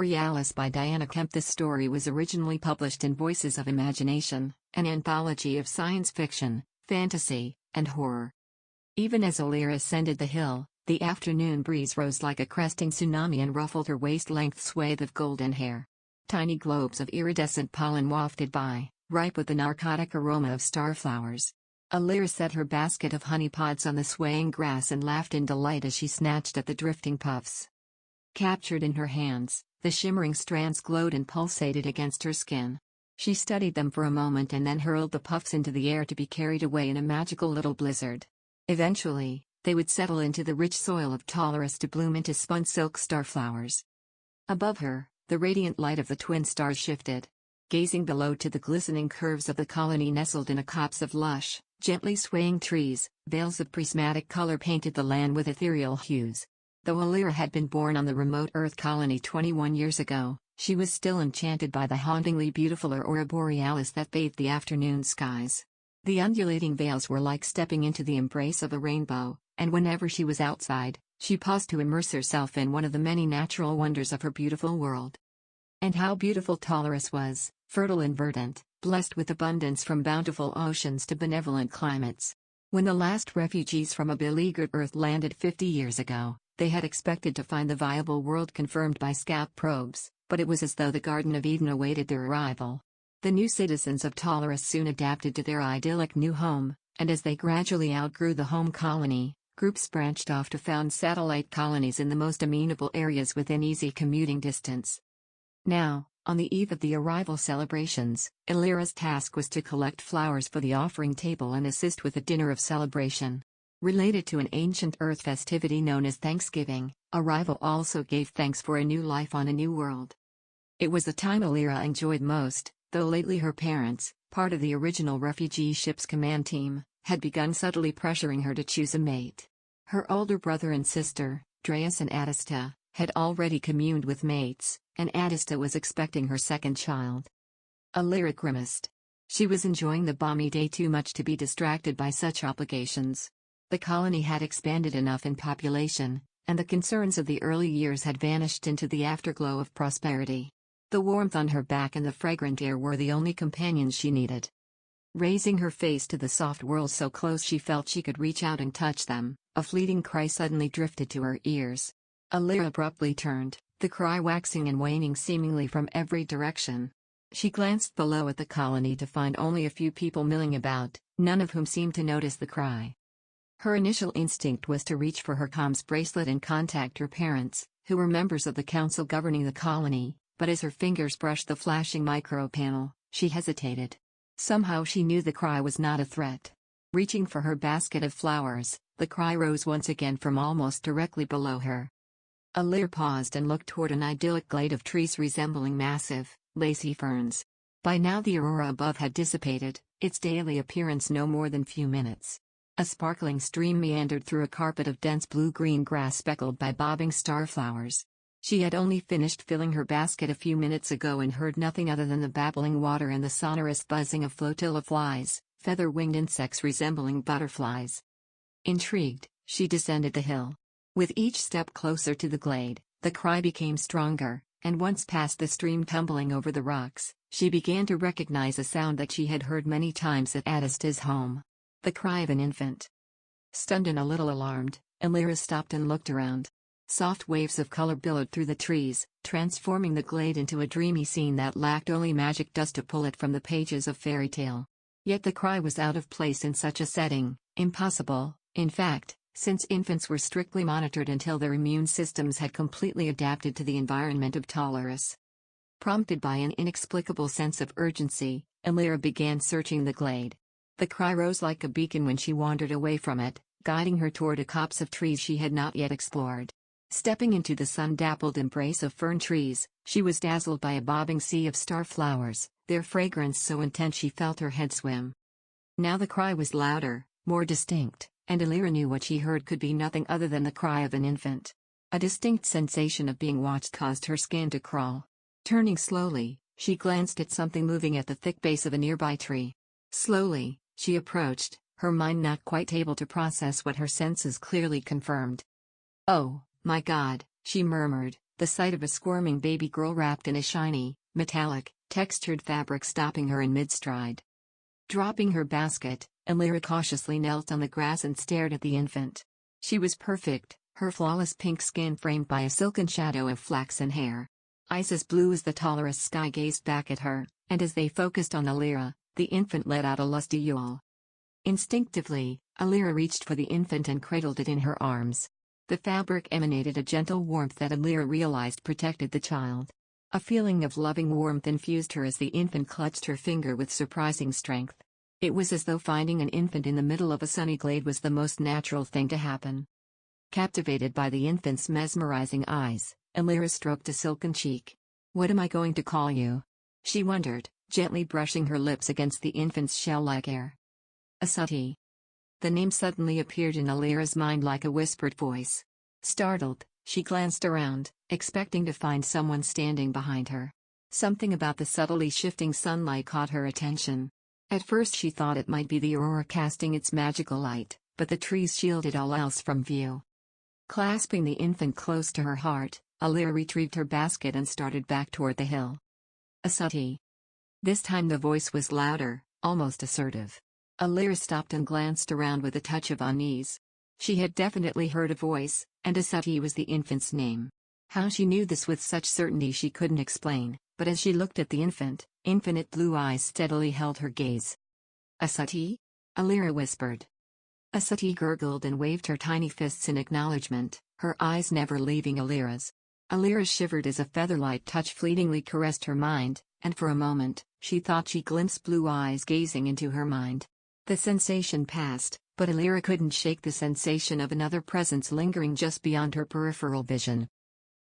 Borealis by Diana Kemp. This story was originally published in Voices of Imagination, an anthology of science fiction, fantasy, and horror. Even as Alira ascended the hill, the afternoon breeze rose like a cresting tsunami and ruffled her waist-length swathe of golden hair. Tiny globes of iridescent pollen wafted by, ripe with the narcotic aroma of starflowers. Alira set her basket of honey pods on the swaying grass and laughed in delight as she snatched at the drifting puffs. Captured in her hands, the shimmering strands glowed and pulsated against her skin. She studied them for a moment and then hurled the puffs into the air to be carried away in a magical little blizzard. Eventually, they would settle into the rich soil of Tolaris to bloom into spun silk starflowers. Above her, the radiant light of the twin stars shifted. Gazing below to the glistening curves of the colony nestled in a copse of lush, gently swaying trees, veils of prismatic color painted the land with ethereal hues. Though Alira had been born on the remote Earth colony 21 years ago, she was still enchanted by the hauntingly beautiful aurora borealis that bathed the afternoon skies. The undulating veils were like stepping into the embrace of a rainbow, and whenever she was outside, she paused to immerse herself in one of the many natural wonders of her beautiful world. And how beautiful Tolaris was, fertile and verdant, blessed with abundance from bountiful oceans to benevolent climates. When the last refugees from a beleaguered Earth landed 50 years ago, they had expected to find the viable world confirmed by SCAP probes, but it was as though the Garden of Eden awaited their arrival. The new citizens of Tolaris soon adapted to their idyllic new home, and as they gradually outgrew the home colony, groups branched off to found satellite colonies in the most amenable areas within easy commuting distance. Now, on the eve of the arrival celebrations, Alira's task was to collect flowers for the offering table and assist with a dinner of celebration. Related to an ancient Earth festivity known as Thanksgiving, arrival also gave thanks for a new life on a new world. It was the time Alira enjoyed most, though lately her parents, part of the original refugee ship's command team, had begun subtly pressuring her to choose a mate. Her older brother and sister, Dreas and Adista, had already communed with mates, and Adista was expecting her second child. Alira grimaced. She was enjoying the balmy day too much to be distracted by such obligations. The colony had expanded enough in population, and the concerns of the early years had vanished into the afterglow of prosperity. The warmth on her back and the fragrant air were the only companions she needed. Raising her face to the soft world so close she felt she could reach out and touch them, a fleeting cry suddenly drifted to her ears. Alira abruptly turned, the cry waxing and waning seemingly from every direction. She glanced below at the colony to find only a few people milling about, none of whom seemed to notice the cry. Her initial instinct was to reach for her comms bracelet and contact her parents, who were members of the council governing the colony, but as her fingers brushed the flashing micro panel, she hesitated. Somehow she knew the cry was not a threat. Reaching for her basket of flowers, the cry rose once again from almost directly below her. Alira paused and looked toward an idyllic glade of trees resembling massive, lacy ferns. By now the aurora above had dissipated, its daily appearance no more than few minutes. A sparkling stream meandered through a carpet of dense blue-green grass speckled by bobbing starflowers. She had only finished filling her basket a few minutes ago and heard nothing other than the babbling water and the sonorous buzzing of flotilla flies, feather-winged insects resembling butterflies. Intrigued, she descended the hill. With each step closer to the glade, the cry became stronger, and once past the stream tumbling over the rocks, she began to recognize a sound that she had heard many times at Adista's home. The cry of an infant. Stunned and a little alarmed, Alira stopped and looked around. Soft waves of color billowed through the trees, transforming the glade into a dreamy scene that lacked only magic dust to pull it from the pages of fairy tale. Yet the cry was out of place in such a setting, impossible, in fact, since infants were strictly monitored until their immune systems had completely adapted to the environment of Tolaris. Prompted by an inexplicable sense of urgency, Alira began searching the glade. The cry rose like a beacon when she wandered away from it, guiding her toward a copse of trees she had not yet explored. Stepping into the sun-dappled embrace of fern trees, she was dazzled by a bobbing sea of starflowers, their fragrance so intense she felt her head swim. Now the cry was louder, more distinct, and Alira knew what she heard could be nothing other than the cry of an infant. A distinct sensation of being watched caused her skin to crawl. Turning slowly, she glanced at something moving at the thick base of a nearby tree. Slowly, she approached, her mind not quite able to process what her senses clearly confirmed. "Oh, my God," she murmured, the sight of a squirming baby girl wrapped in a shiny, metallic, textured fabric stopping her in mid-stride. Dropping her basket, Alira cautiously knelt on the grass and stared at the infant. She was perfect, her flawless pink skin framed by a silken shadow of flaxen hair. Eyes as blue as the Taurus sky gazed back at her, and as they focused on Alira, the infant let out a lusty yowl. Instinctively, Alira reached for the infant and cradled it in her arms. The fabric emanated a gentle warmth that Alira realized protected the child. A feeling of loving warmth infused her as the infant clutched her finger with surprising strength. It was as though finding an infant in the middle of a sunny glade was the most natural thing to happen. Captivated by the infant's mesmerizing eyes, Alira stroked a silken cheek. "What am I going to call you?" she wondered, gently brushing her lips against the infant's shell-like hair. Asuti. The name suddenly appeared in Alira's mind like a whispered voice. Startled, she glanced around, expecting to find someone standing behind her. Something about the subtly shifting sunlight caught her attention. At first she thought it might be the aurora casting its magical light, but the trees shielded all else from view. Clasping the infant close to her heart, Alira retrieved her basket and started back toward the hill. Asuti. This time the voice was louder, almost assertive. Alira stopped and glanced around with a touch of unease. She had definitely heard a voice, and Asuti was the infant's name. How she knew this with such certainty she couldn't explain, but as she looked at the infant, infinite blue eyes steadily held her gaze. "Asuti?" Alira whispered. Asuti gurgled and waved her tiny fists in acknowledgement, her eyes never leaving Alira's. Alira shivered as a feather-light touch fleetingly caressed her mind, and for a moment, she thought she glimpsed blue eyes gazing into her mind. The sensation passed, but Alira couldn't shake the sensation of another presence lingering just beyond her peripheral vision.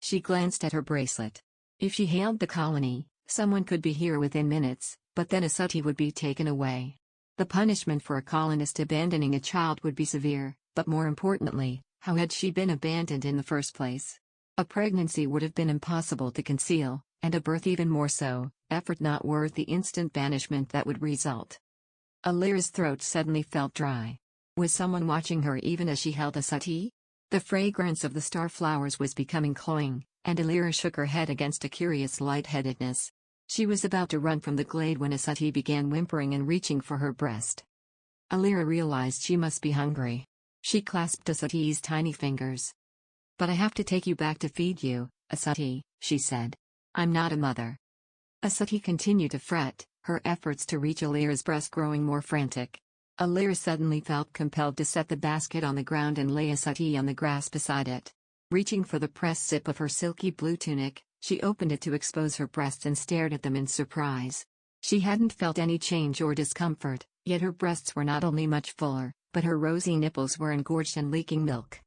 She glanced at her bracelet. If she hailed the colony, someone could be here within minutes, but then Asuti would be taken away. The punishment for a colonist abandoning a child would be severe, but more importantly, how had she been abandoned in the first place? A pregnancy would have been impossible to conceal, and a birth even more so, effort not worth the instant banishment that would result. Alira's throat suddenly felt dry. Was someone watching her even as she held Asuti? The fragrance of the star flowers was becoming cloying, and Alira shook her head against a curious lightheadedness. She was about to run from the glade when Asuti began whimpering and reaching for her breast. Alira realized she must be hungry. She clasped Asuti's tiny fingers. "But I have to take you back to feed you, Asuti," she said. "I'm not a mother." Asuti continued to fret, her efforts to reach Alira's breast growing more frantic. Alira suddenly felt compelled to set the basket on the ground and lay Asuti on the grass beside it. Reaching for the pressed zip of her silky blue tunic, she opened it to expose her breasts and stared at them in surprise. She hadn't felt any change or discomfort, yet her breasts were not only much fuller, but her rosy nipples were engorged and leaking milk.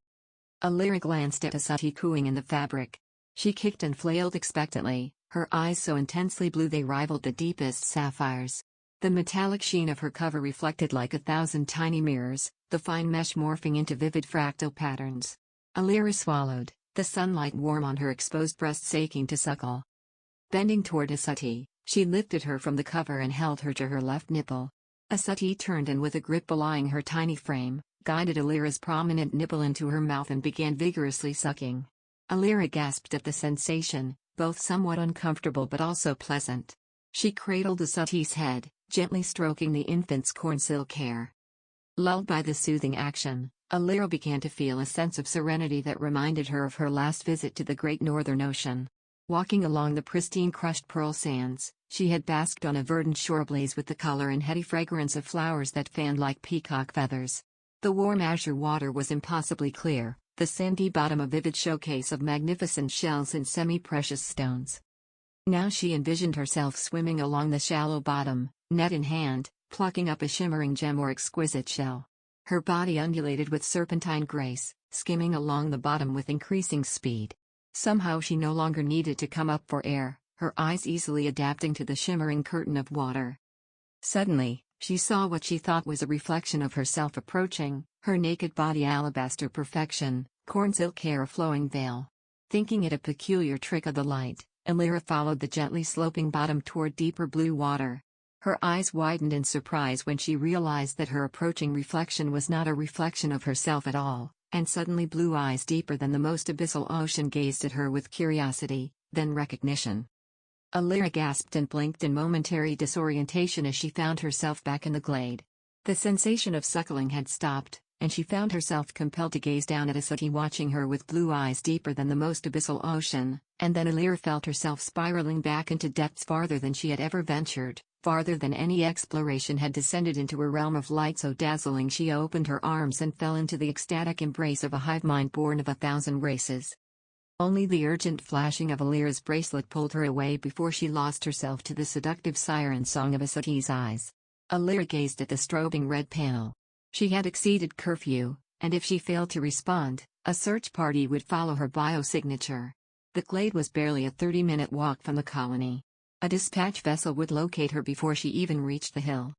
Alira glanced at Asuti cooing in the fabric. She kicked and flailed expectantly, her eyes so intensely blue they rivaled the deepest sapphires. The metallic sheen of her cover reflected like 1,000 tiny mirrors, the fine mesh morphing into vivid fractal patterns. Alira swallowed, the sunlight warm on her exposed breasts aching to suckle. Bending toward Asuti, she lifted her from the cover and held her to her left nipple. Asuti turned and with a grip belying her tiny frame, guided Alira's prominent nipple into her mouth and began vigorously sucking. Alira gasped at the sensation, both somewhat uncomfortable but also pleasant. She cradled Asuti's head, gently stroking the infant's cornsilk hair. Lulled by the soothing action, Alira began to feel a sense of serenity that reminded her of her last visit to the Great Northern Ocean. Walking along the pristine crushed pearl sands, she had basked on a verdant shore ablaze with the color and heady fragrance of flowers that fanned like peacock feathers. The warm azure water was impossibly clear, the sandy bottom a vivid showcase of magnificent shells and semi-precious stones. Now she envisioned herself swimming along the shallow bottom, net in hand, plucking up a shimmering gem or exquisite shell. Her body undulated with serpentine grace, skimming along the bottom with increasing speed. Somehow she no longer needed to come up for air, her eyes easily adapting to the shimmering curtain of water. Suddenly, she saw what she thought was a reflection of herself approaching, her naked body alabaster perfection, cornsilk hair a flowing veil. Thinking it a peculiar trick of the light, Alira followed the gently sloping bottom toward deeper blue water. Her eyes widened in surprise when she realized that her approaching reflection was not a reflection of herself at all, and suddenly blue eyes deeper than the most abyssal ocean gazed at her with curiosity, then recognition. Alira gasped and blinked in momentary disorientation as she found herself back in the glade. The sensation of suckling had stopped, and she found herself compelled to gaze down at Asuti watching her with blue eyes deeper than the most abyssal ocean, and then Alira felt herself spiraling back into depths farther than she had ever ventured, farther than any exploration had descended into a realm of light so dazzling she opened her arms and fell into the ecstatic embrace of a hive mind born of 1,000 races. Only the urgent flashing of Alira's bracelet pulled her away before she lost herself to the seductive siren song of Asuti's eyes. Alira gazed at the strobing red panel. She had exceeded curfew, and if she failed to respond, a search party would follow her biosignature. The glade was barely a 30-minute walk from the colony. A dispatch vessel would locate her before she even reached the hill.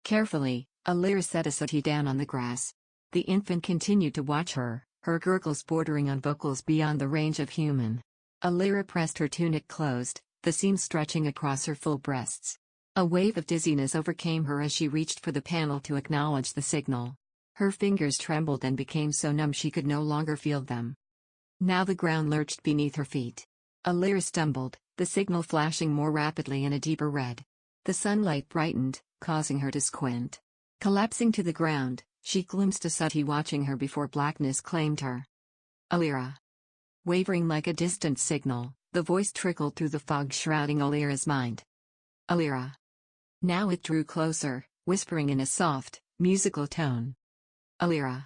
Carefully, Alira set Asuti down on the grass. The infant continued to watch her, her gurgles bordering on vocals beyond the range of human. Alira pressed her tunic closed, the seam stretching across her full breasts. A wave of dizziness overcame her as she reached for the panel to acknowledge the signal. Her fingers trembled and became so numb she could no longer feel them. Now the ground lurched beneath her feet. Alira stumbled, the signal flashing more rapidly in a deeper red. The sunlight brightened, causing her to squint. Collapsing to the ground, she glimpsed Asuti watching her before blackness claimed her. Alira. Wavering like a distant signal, the voice trickled through the fog shrouding Alira's mind. Alira. Now it drew closer, whispering in a soft, musical tone. Alira.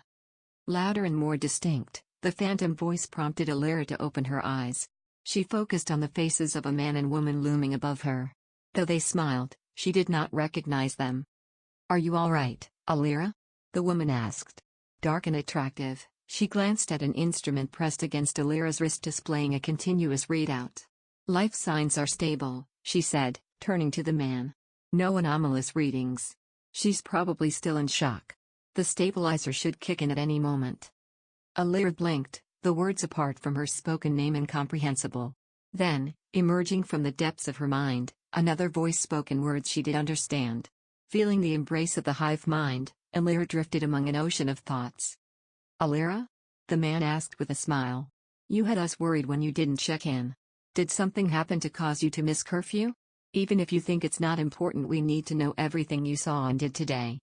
Louder and more distinct, the phantom voice prompted Alira to open her eyes. She focused on the faces of a man and woman looming above her. Though they smiled, she did not recognize them. Are you all right, Alira? The woman asked. Dark and attractive, she glanced at an instrument pressed against Alira's wrist displaying a continuous readout. Life signs are stable, she said, turning to the man. No anomalous readings. She's probably still in shock. The stabilizer should kick in at any moment. Alira blinked, the words apart from her spoken name incomprehensible. Then, emerging from the depths of her mind, another voice spoke in words she did understand. Feeling the embrace of the hive mind, Alira drifted among an ocean of thoughts. Alira? The man asked with a smile. You had us worried when you didn't check in. Did something happen to cause you to miss curfew? Even if you think it's not important, we need to know everything you saw and did today.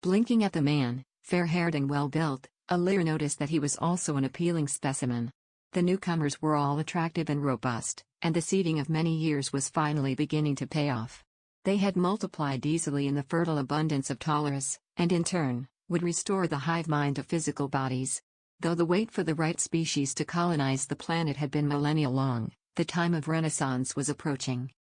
Blinking at the man, fair-haired and well-built, Alira noticed that he was also an appealing specimen. The newcomers were all attractive and robust, and the seeding of many years was finally beginning to pay off. They had multiplied easily in the fertile abundance of Taurus, and in turn, would restore the hive mind to physical bodies. Though the wait for the right species to colonize the planet had been millennia long, the time of Renaissance was approaching.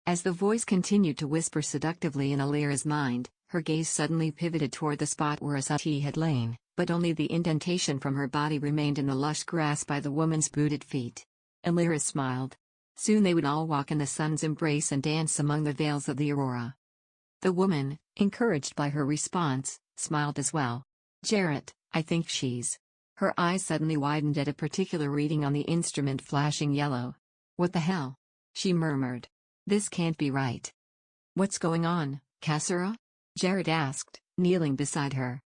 As the voice continued to whisper seductively in Alira's mind, her gaze suddenly pivoted toward the spot where Asuti had lain, but only the indentation from her body remained in the lush grass by the woman's booted feet. Alira smiled. Soon they would all walk in the sun's embrace and dance among the veils of the aurora. The woman, encouraged by her response, smiled as well. Jarrett, I think she's. Her eyes suddenly widened at a particular reading on the instrument flashing yellow. What the hell? She murmured. This can't be right. What's going on, Cassara? Jarrett asked, kneeling beside her.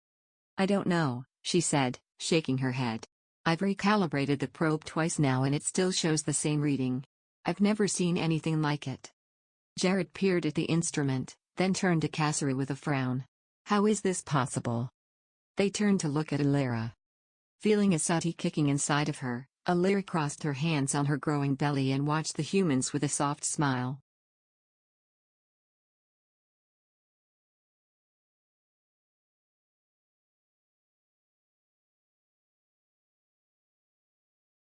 I don't know, she said, shaking her head. I've recalibrated the probe twice now and it still shows the same reading. I've never seen anything like it. Jarrett peered at the instrument, then turned to Cassara with a frown. How is this possible? They turned to look at Alira. Feeling Asuti kicking inside of her, Alira crossed her hands on her growing belly and watched the humans with a soft smile.